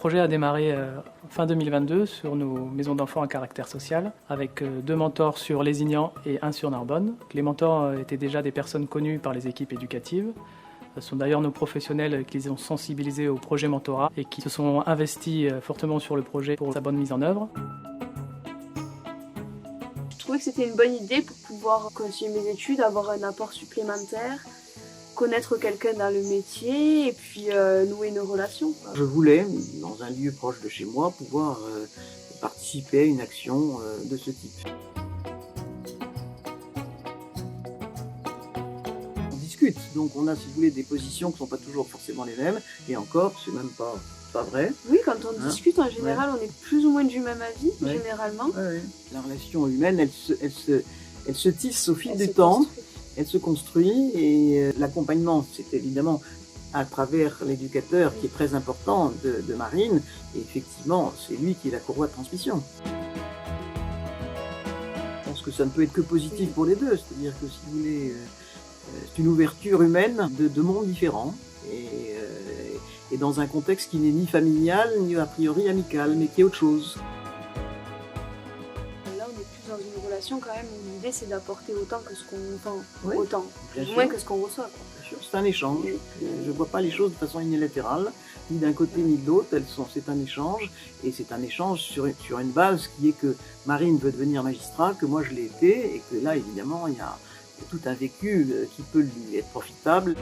projet a démarré fin 2022 sur nos maisons d'enfants à caractère social, avec 2 mentors sur Lézignan et 1 sur Narbonne. Les mentors étaient déjà des personnes connues par les équipes éducatives. Ce sont d'ailleurs nos professionnels qui les ont sensibilisés au projet mentorat et qui se sont investis fortement sur le projet pour sa bonne mise en œuvre. Je trouvais que c'était une bonne idée pour pouvoir continuer mes études, avoir un apport supplémentaire, connaître quelqu'un dans le métier et puis nouer une relation. Je voulais, dans un lieu proche de chez moi, pouvoir participer à une action de ce type. On discute, donc on a, si vous voulez, des positions qui ne sont pas toujours forcément les mêmes, et encore, c'est même pas vrai. Oui, quand on discute, en général, on est plus ou moins du même avis, généralement. La relation humaine, elle se tisse au fil du temps. Elle se construit et l'accompagnement, c'est évidemment à travers l'éducateur qui est très important de Marine. Et effectivement, c'est lui qui est la courroie de transmission. Je pense que ça ne peut être que positif pour les deux. C'est-à-dire que, si vous voulez, c'est une ouverture humaine de mondes différents. Et dans un contexte qui n'est ni familial, ni a priori amical, mais qui est autre chose. Dans une relation quand même où l'idée c'est d'apporter autant que ce qu'on entend, Bien moins que ce qu'on reçoit. Bien sûr, c'est un échange. Je ne vois pas les choses de façon unilatérale, ni d'un côté ni de l'autre. C'est un échange, et c'est un échange sur une base qui est que Marine veut devenir magistrat, que moi je l'ai été, et que là évidemment il y a tout un vécu qui peut lui être profitable.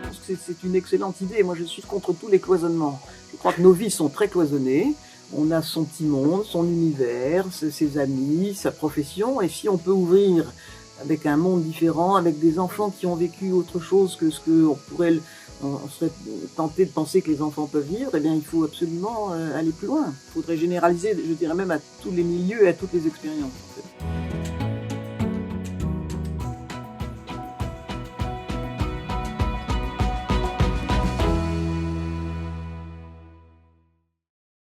Je pense que c'est une excellente idée. Moi je suis contre tous les cloisonnements. Je crois que nos vies sont très cloisonnées. On a son petit monde, son univers, ses amis, sa profession, et si on peut ouvrir avec un monde différent, avec des enfants qui ont vécu autre chose que ce qu'on serait tenté de penser que les enfants peuvent vivre, eh bien il faut absolument aller plus loin. Il faudrait généraliser, je dirais même à tous les milieux et à toutes les expériences en fait.